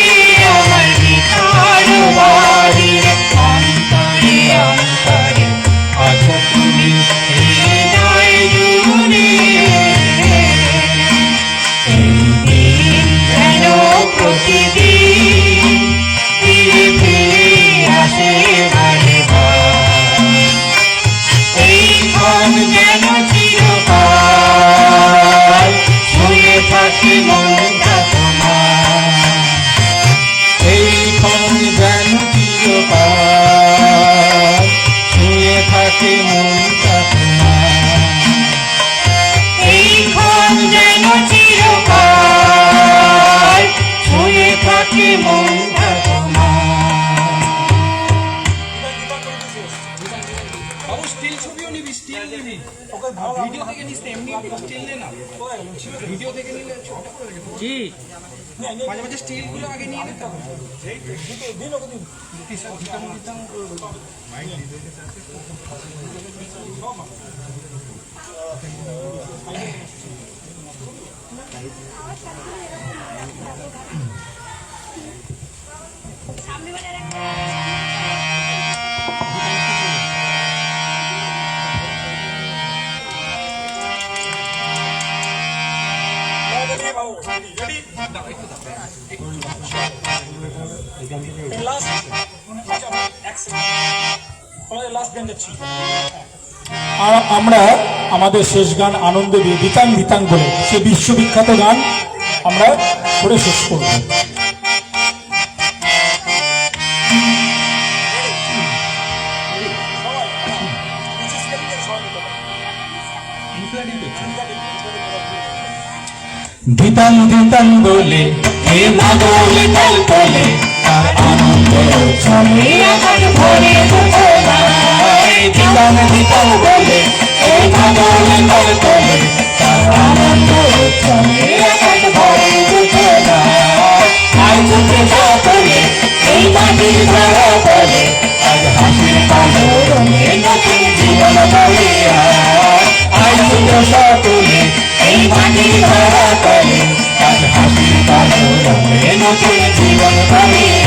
আমার ভিতর বাহিরে অন্তরে অন্তরে আছো তুমি হৃদয় জুড়ে এই দিন যেন প্রতিদিন ফিরে ফিরে আসে বারে যেন চিরকাল ছুঁয়ে থাকি মনটা তোমার এই ক্ষণ যেন চিরকাল ছুঁয়ে থাকি মনটা তোমার এই ক্ষণ যেন চিরকাল ছুঁয়ে থাকি মনটা বাবু স্টিল ছবিও নিবি স্টিল নিবি ওকে ভিডিও থেকে নিস এমনি স্টিল নে না ভিডিও থেকে নিলে ছোট করে কি মাঝে মাঝে স্টিল গুলো আগে নিয়ে নিতে হবে দিন ওকে দিন আর আমরা আমাদের শেষ গান আনন্দে বিতাং বিতাং বলে সে বিশ্ববিখ্যাত গান আমরা করে শেষ করব। ধিতাং ধিতাং বলে হে মাগলে তাল তোলে তার আনন্দ ছড়ে আকাশ ভরে দুজনায় ধিতাং ধিতাং বলে হে মাগলে তাল তোলে তার আনন্দ ছড়ে আকাশ ভরে দুজনায় আই চোখে সকলে এই মাটির ধরা বলে আজ হাসির কালো রঙে নতুন জীবন বলিয়া আই চোখে সকলে এই মাটির ধরা তলে আজ হাসির কালো রঙে নতুন জীবন বলিয়া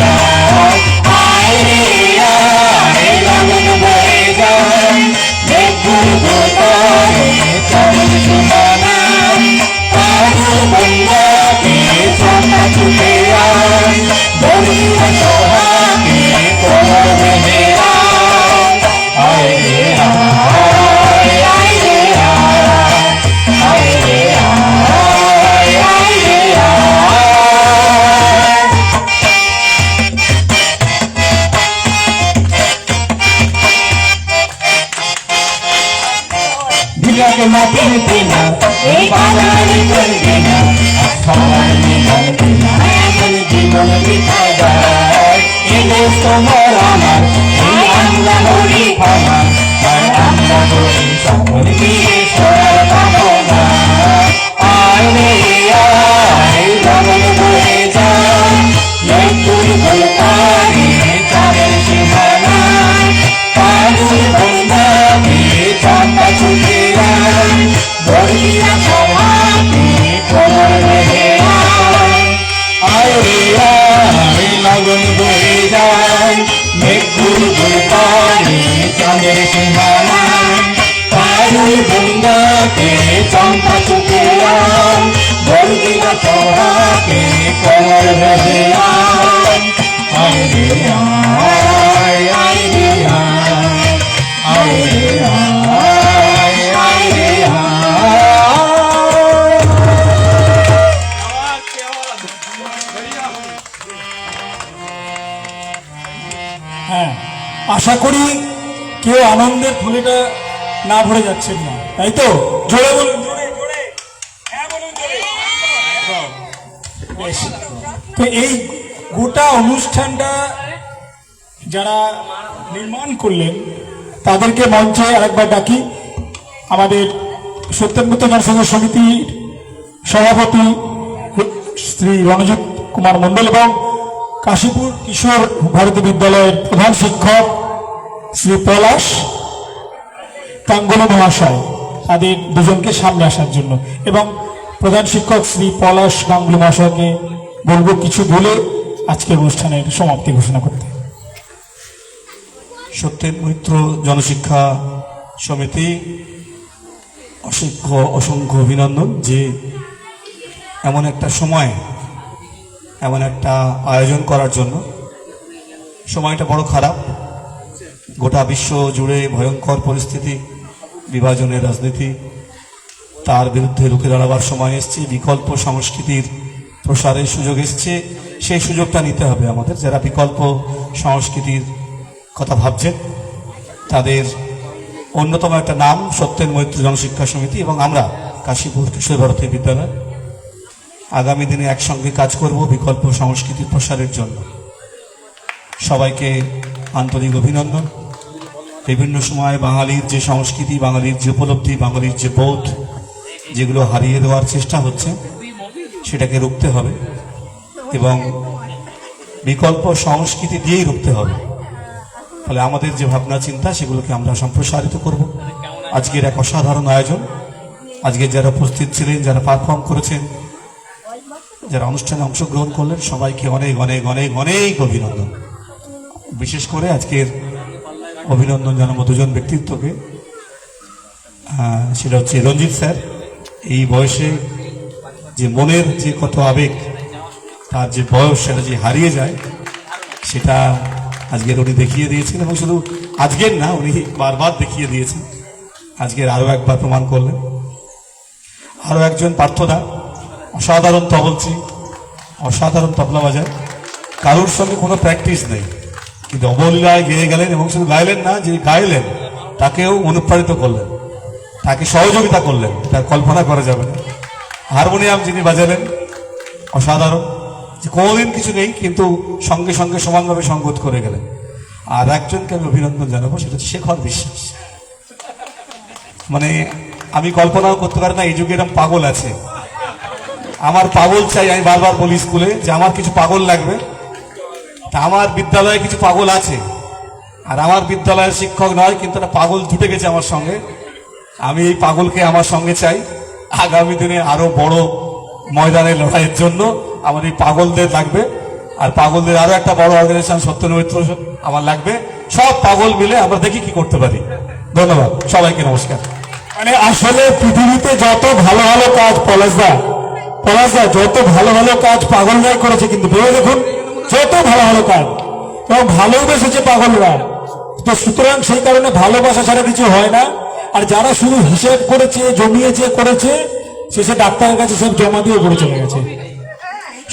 আগে মাটির দিনা এই বাঙালি করবে না সবাই মিলন দিনা এখন জীবন বিধায় এলে তোমার আমার এই আমরা হরি আমার তাই আমরা হরি সকল মিলে সবার ভাবনা আয় রে আয় লগন বয়ে যায় মৃত্যুর গল্পারে চারের সীমানায় পাগল বন্ধাকে চম্পা ছুটে যায় বলিয়া সভাকে তোমার বেহে আয় রে আয় লগন বয়ে যায় মৃত্যুর গল্পারে চাঁদের সীমানায় পাগল বন্ধাকে চম্পা ছুটে যায় বলিয়া সভাকে তোমার বেহে আয় রে আয় আয় রে আয় রে আয় রে হ্যাঁ, আশা করি কেউ আনন্দের থলিটা না ভরে যাচ্ছেন না, তাই তো? জোরে বলুন, জোরে জোরে, হ্যাঁ বলুন জোরে। বেশ। তো এই গোটা অনুষ্ঠানটা যারা নির্মাণ করলেন তাদেরকে মঞ্চে আরেকবার ডাকি। আমাদের সত্যেন্দ্র জনসংঘ সমিতির সভাপতি শ্রী রণজিৎ কুমার মণ্ডল এবং কাশীপুর কিশোর ভারতী বিদ্যালয়ের প্রধান শিক্ষক শ্রী পলাশ গাঙ্গুলি মহাশয়, তাদের দুজনকে সামনে আসার জন্য, এবং প্রধান শিক্ষক শ্রী পলাশ গাঙ্গুলি মহাশয়কে বলবো কিছু বলে আজকের অনুষ্ঠানের সমাপ্তি ঘোষণা করতে। সত্যেন মৈত্র জনশিক্ষা সমিতি অসংখ্য অভিনন্দন যে এমন একটা সময় এমন একটা আয়োজন করার জন্য। সময়টা বড় খারাপ, গোটা বিশ্ব জুড়ে ভয়ঙ্কর পরিস্থিতি, বিভাজনের রাজনীতি, তার বিরুদ্ধে রুখে দাঁড়াবার সময় এসছে, বিকল্প সংস্কৃতির প্রসারের সুযোগ এসছে। সেই সুযোগটা নিতে হবে আমাদের। যারা বিকল্প সংস্কৃতির কথা ভাবছেন তাদের অন্যতম একটা নাম সত্যেন মৈত্র জনশিক্ষা সমিতি এবং আমরা কাশীপুর কিশোর ভারতী বিদ্যালয় আগামী দিনে একসঙ্গে কাজ করব বিকল্প সংস্কৃতির প্রসারের জন্য। সবাইকে আন্তরিক অভিনন্দন। বিভিন্ন সময় বাঙালির যে সংস্কৃতি, বাঙালির যে উপলব্ধি, বাঙালির যে বোধ, যেগুলো হারিয়ে দেওয়ার চেষ্টা হচ্ছে সেটাকে রুখতে হবে এবং বিকল্প সংস্কৃতি দিয়েই রুখতে হবে। ফলে আমাদের যে ভাবনা চিন্তা সেগুলোকে আমরা সম্প্রসারিত করব। আজকের এক অসাধারণ আয়োজন, আজকে যারা উপস্থিত ছিলেন, যারা পারফর্ম করেছেন, যারা অনুষ্ঠানে অংশগ্রহণ করলেন, সবাইকে অনেক অনেক অনেক অনেক অভিনন্দন। বিশেষ করে আজকের অভিনন্দন জানাবো দুজন ব্যক্তিত্বকে। সেটা হচ্ছে রঞ্জিত স্যার। এই বয়সে যে মনের যে কত আবেগ, তার যে বয়স সেটা যে হারিয়ে যায়, সেটা আজকের উনি দেখিয়ে দিয়েছেন এবং শুধু আজকের না, উনি বারবার দেখিয়ে দিয়েছেন, আজকের আরও একবার প্রমাণ করলেন। আরও একজন পার্থদা, অসাধারণ তবলছি, অসাধারণ তবলা বাজায়, কারোর সঙ্গে কোনো প্র্যাকটিস নেই, কিন্তু অবলীলায় গেয়ে গেলেন এবং শুধু গাইলেন না, যে গাইলেন তাকেও অনুপ্রাণিত করলেন, তাকে সহযোগিতা করলেন, তার কল্পনা করা যাবে না। হারমোনিয়াম যিনি বাজালেন, অসাধারণ, যে কোনোদিন কিছু নেই কিন্তু সঙ্গে সঙ্গে সমানভাবে সঙ্গত করে গেলেন। আর একজনকে আমি অভিনন্দন জানাবো, সেটা হচ্ছে শেখর বিশ্বাস। মানে আমি কল্পনাও করতে পারি না এই যুগে এরকম পাগল আছে। আমার পাগল চাই, আমি বারবার বলি স্কুলে যে আমার কিছু পাগল লাগবে। তা আমার বিদ্যালয়ে কিছু পাগল আছে, আর আমার বিদ্যালয়ের শিক্ষক নয় কিন্তু একটা পাগল জুটে গেছে আমার সঙ্গে। আমি এই পাগলকে আমার সঙ্গে চাই আগামী দিনে আরো বড় ময়দানে লড়াইয়ের জন্য। আমার এই পাগলদের লাগবে, আর পাগলদের আরো একটা বড় অর্গানাইজেশন সত্যেন মৈত্র আমার লাগবে। সব পাগল মিলে আমরা দেখি কি করতে পারি। ধন্যবাদ সবাইকে, নমস্কার। মানে আসলে পৃথিবীতে যত ভালো ভালো কাজ পলাশদা যত ভালো ভালো কাজ পাগলরাই করেছে, কিন্তু ভেবে দেখুন যত ভালো ভালো কাজ এবং ভালোবেসেছে পাগলরা। তো সুতরাং সেই কারণে ভালোবাসা ছাড়া কিছু হয় না। আর যারা শুধু হিসেব করেছে, জমিয়েছে, করেছে, শেষে ডাক্তারের কাছে সব জমা দিয়ে পড়ে চলে গেছে।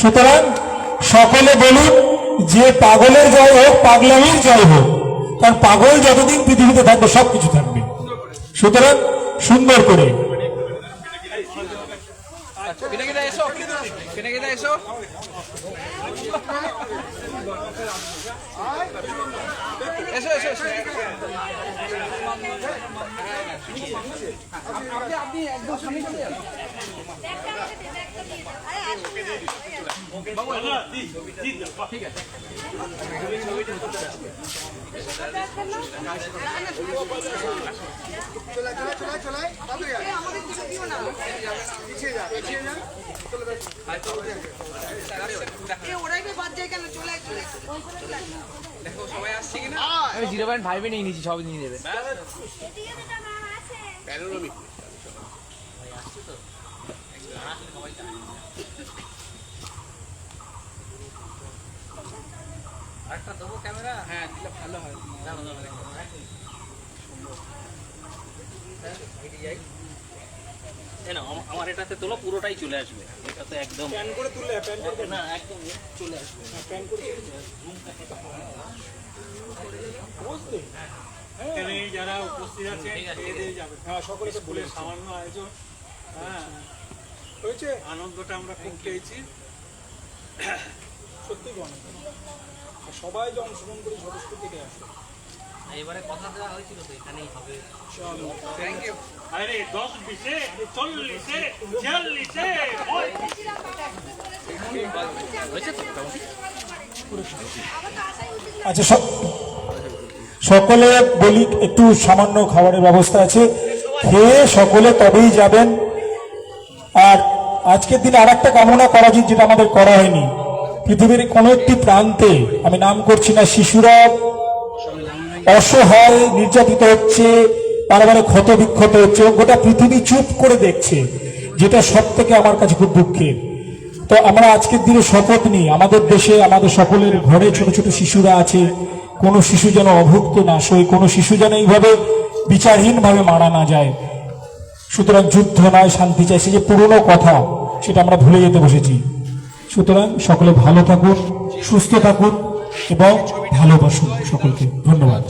সুতরাং সকলে বলুন যে পাগলের জয় হোক, পাগলামির জয় হোক, কারণ পাগল যতদিন পৃথিবীতে থাকবে সবকিছু থাকবে। সুতরাং সুন্দর করে। পিনাকিদা এসো, পিনাকিদা এসো। এসো এসো এসো। আপনি একদম সামনে চলে যান। ঠিক আছে। দেখো সবাই আসছে কিনা। আমি 0.5 নিয়ে নিয়েছি, সব নিয়ে নেবে। একটা দেবো ক্যামেরা, হ্যাঁ দিলে ভালো হয়। আমার এটাতে তোলো পুরোটাই চলে আসবে, এটাতে একদম প্যান করে তুললে প্যান করে না একদম চলে আসবে, প্যান করে বুঝতে। এখানে যারা উপস্থিত আছে এদের যাবে, হ্যাঁ সকলকে বলে সামান্য আয়োজন, হ্যাঁ হয়েছে, আনন্দটা আমরা খুব পেয়েছি, সত্যি আনন্দ। সবাই যে অংশগ্রহণ করে যথেষ্ট থেকে আসে। এবারে কথা দেওয়া হয়েছিল তো এখানেই হবে। Thank you. আরে 10 20 40 40 আচ্ছা সকলে বলি একটু সামান্য খাবারের ব্যবস্থা আছে, খেয়ে সকলে তবেই যাবেন। আর আজকের দিনে আর একটা কামনা করা উচিত যেটা আমাদের করা হয়নি, পৃথিবীর কোনো একটি প্রান্তে, আমি নাম করছি না, শিশুরা অসহায় নির্যাতিত হচ্ছে, বারবার ক্ষত বিক্ষত হচ্ছে, গোটা পৃথিবী চুপ করে দেখছে, যেটা সব থেকে আমার কাছে খুব দুঃখের। তো আমরা আজকের দিনে শপথ নিই, আমাদের দেশে আমাদের সকলের ঘরে ছোট ছোট শিশুরা আছে, কোনো শিশু যেন অভুক্ত না সই, কোনো শিশু যেন এইভাবে বিচারহীনভাবে মারা না যায়। সুতরাং যুদ্ধ নয়, শান্তি চাই, সে যে পুরনো কথা সেটা আমরা ভুলে যেতে বসেছি। সুতরাং সকলে ভালো থাকুন, সুস্থ থাকুন এবং ভালোবাসুন সকলকে। ধন্যবাদ।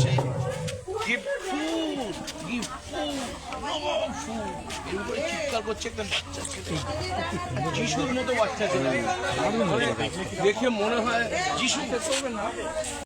চিৎকার করছে একদম যিশুর মতো বাচ্চা ছেলে, দেখে মনে হয় যিশু করবে না।